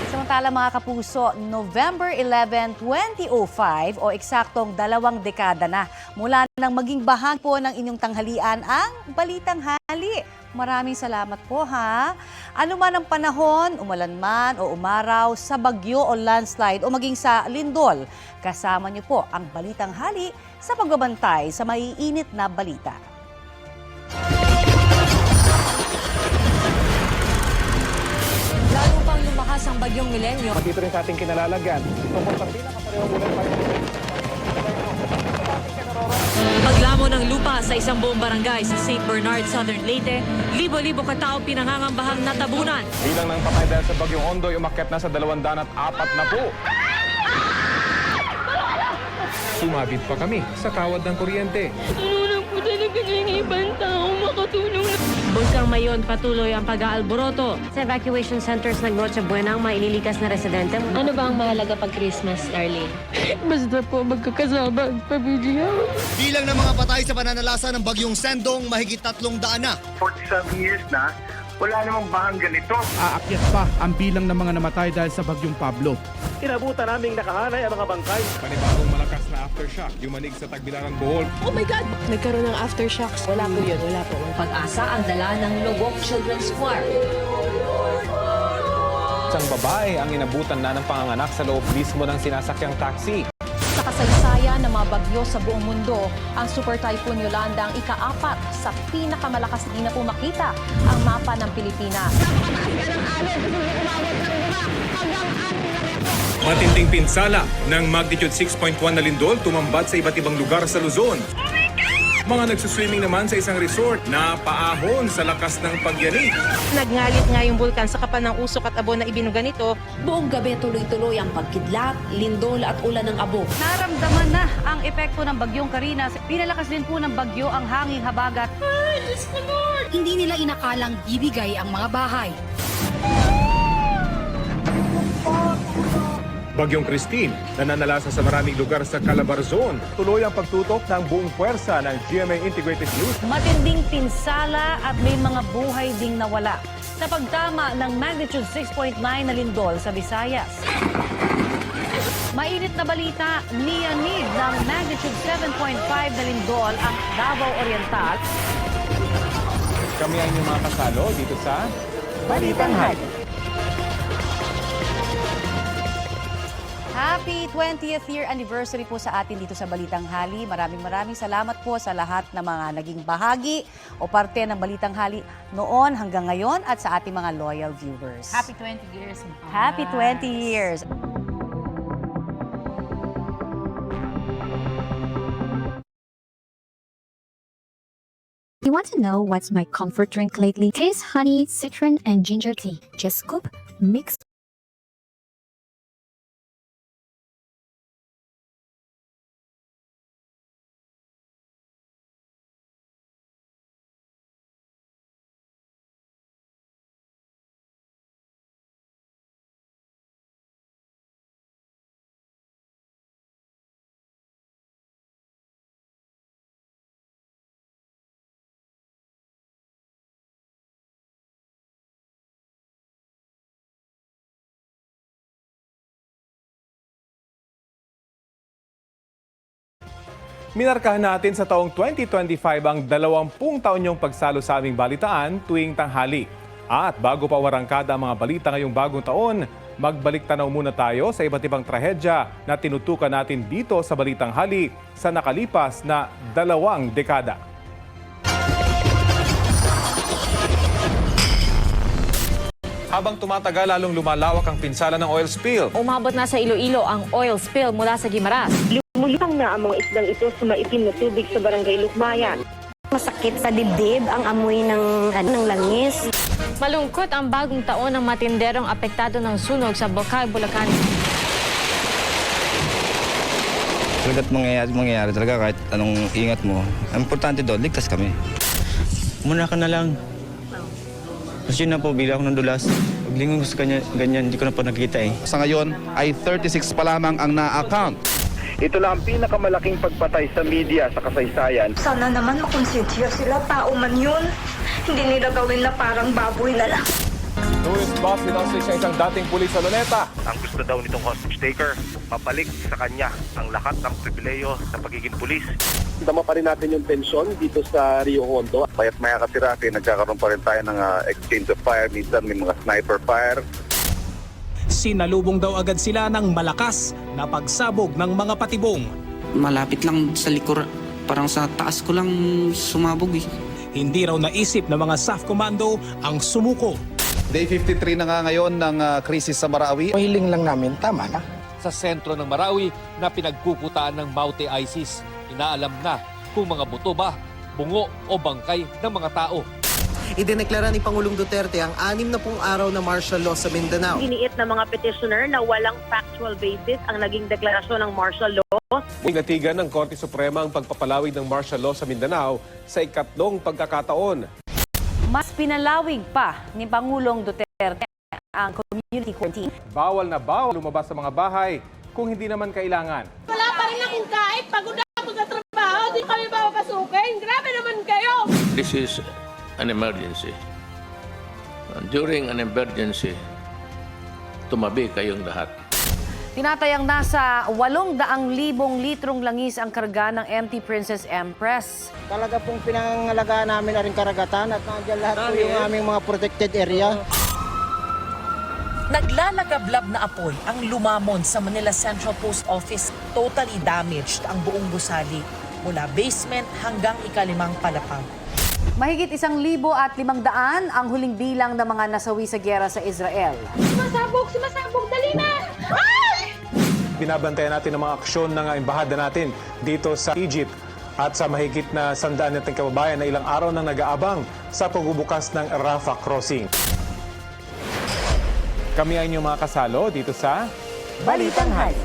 Samantala mga kapuso, November 11, 2005 o eksaktong 2 dekada na mula nang maging bahagi po ng inyong tanghalian ang Balitang Hali. Maraming salamat po ha. Ano man ang panahon, umulan man o umaraw, sa bagyo o landslide o maging sa lindol, kasama niyo po ang Balitang Hali sa pagbabantay sa maiinit na balita. Lalo pang lumakas ang bagyong Milenyo. Dito rin sa ating kinalalagyan. Tungkol sa pinakaparehong ulan pa rin. Paglamo ng lupa sa isang buong barangay sa St. Bernard, Southern Leyte, libo-libo katao pinangangambahang natabunan. Bilang ng patay dahil sa bagyong Ondoy, umakyat na sa 204 na po. Sumabit pa kami sa kawad ng kuryente. Tulungan po talaga ng ibang tao makatulong na. Bulkang Mayon patuloy ang pag-aalboroto. Sa evacuation centers ng Noche Buena ang mga ililikas na residente. Ano ba ang mahalaga pag Christmas, Arlene? Basta po magkakasama ang pamilya. Bilang ng mga patay sa pananalasa ng bagyong Sendong, mahigit 300 na. 47 years na, wala namang bahang ganito. Aakyat pa ang bilang ng mga namatay dahil sa bagyong Pablo. Inabutan naming nakahanay ang mga bangkay. Panibagong malakas na aftershock, yumanig sa Tagbilaran, Bohol. Oh my God! Nagkaroon ng aftershocks. Wala po yun, wala po. Pag-asa ang dala ng Lubok Children's Choir. Isang babae ang inabutan na ng panganganak sa loob mismo ng sinasakyang taxi. Sa kasaysayan ng mga bagyo sa buong mundo, ang Super Typhoon Yolanda ang ika-4 sa pinakamalakas din na po makita ang mapa ng Pilipinas. Matinding pinsala ng magnitude 6.1 na lindol tumambad sa iba't ibang lugar sa Luzon. Mga nagsuswimming naman sa isang resort na paahon sa lakas ng pagyanig. Nagngalit nga yung bulkan sa kapan ng usok at abo na ibinuga nito. Buong gabi tuloy-tuloy ang pagkidlat, lindol at ulan ng abo. Naramdaman na ang epekto ng bagyong Karina. Pinalakas din po ng bagyo ang hanging habagat. Hindi nila inakalang bibigay ang mga bahay. Bagyong Christine, nananalasa sa maraming lugar sa Calabarzon. Tuloy ang pagtutok ng buong puwersa ng GMA Integrated News. Matinding pinsala at may mga buhay ding nawala sa pagtama ng magnitude 6.9 na lindol sa Visayas. Mainit na balita, niyanig ng magnitude 7.5 na lindol ang Davao Oriental. Kami ang inyong mga kasalo dito sa Balitang Hali. Happy 20th year anniversary po sa atin dito sa Balitang Hali. Maraming salamat po sa lahat ng mga naging bahagi o parte ng Balitang Hali noon hanggang ngayon at sa ating mga loyal viewers. Happy 20 years. Happy 20 years! You want to know what's my comfort drink lately? Taste honey, citron, and ginger tea. Just scoop, mix. Minarkahan natin sa taong 2025 ang 20 taon niyong pagsalo sa aming balitaan tuwing tanghali. At bago pa warangkada ang mga balita ngayong bagong taon, magbalik tanaw muna tayo sa iba't ibang trahedya na tinutukan natin dito sa Balitang Hali sa nakalipas na 2 dekada. Habang tumatagal, lalong lumalawak ang pinsala ng oil spill. Umabot na sa Iloilo ang oil spill mula sa Guimaras. Lumulutang na ang mga isdang ito sa maitim na tubig sa barangay Lukmayan. Masakit sa dibdib ang amoy ng langis. Malungkot ang bagong taon ng matinderong apektado ng sunog sa Bocay, Bulacan. Talagat mangyayari talaga kahit anong ingat mo. Ang importante doon, ligtas kami. Muna ka na lang. Kasi yun na po, bigla ako ng dulas. Paglingon ko sa ganyan, hindi ko na po nakikita eh. Sa ngayon ay 36 pa lamang ang na-account. Ito lang ang pinakamalaking pagpatay sa media sa kasaysayan. Sana naman makonsensya sila, tao man yun. Hindi nila gawin na parang baboy na lang. Louis Boss sinosay siya isang dating pulis sa Luneta. Ang gusto daw nitong hostage taker, mabalik sa kanya ang lahat ng pribileyo sa pagiging pulis. Dama pa rin natin yung tensyon dito sa Rio Hondo. Mayat maya kasi Rafi, nagkakaroon pa rin tayo ng exchange of fire. Minsan may mga sniper fire. Sinalubong daw agad sila ng malakas na pagsabog ng mga patibong. Malapit lang sa likod, parang sa taas ko lang sumabog eh. Hindi raw naisip ng mga SAF Commando ang sumuko. Day 53 na nga ngayon ng krisis sa Marawi. Mahiling lang namin, tama na. Sa sentro ng Marawi na pinagkukutaan ng Maute ISIS, inaalam na kung mga buto ba, bungo o bangkay ng mga tao. Idineklara ni Pangulong Duterte ang 60 araw na martial law sa Mindanao. Giniit ng mga petitioner na walang factual basis ang naging deklarasyon ng martial law. Natigan ng Korte Suprema ang pagpapalawig ng martial law sa Mindanao sa ikatlong pagkakataon. Mas pinalawig pa ni Pangulong Duterte ang community quarantine. Bawal na bawal lumabas sa mga bahay kung hindi naman kailangan. Wala pa rin akong kahit pagod ako sa trabaho, di kami papasukin. Grabe naman kayo! This is an emergency. And during an emergency, tumabi kayong lahat. Tinatayang nasa 800,000 litrong langis ang karga ng MT Princess Empress. Talaga pong pinangalagaan namin na rin karagatan at nandiyan lahat po yung aming mga protected area. Naglalagablab na apoy ang lumamon sa Manila Central Post Office. Totally damaged ang buong gusali mula basement hanggang ikalimang palapag. Mahigit 1,500 ang huling bilang ng mga nasawi sa giyera sa Israel. Sumasabog, dali na! Binabantayan natin ang mga aksyon ng embahada natin dito sa Egypt at sa mahigit na 100 nating kababayan na ilang araw nang nag-aabang sa pagbubukas ng Rafah Crossing. Kami ay inyong mga kasalo dito sa Balitang Hali.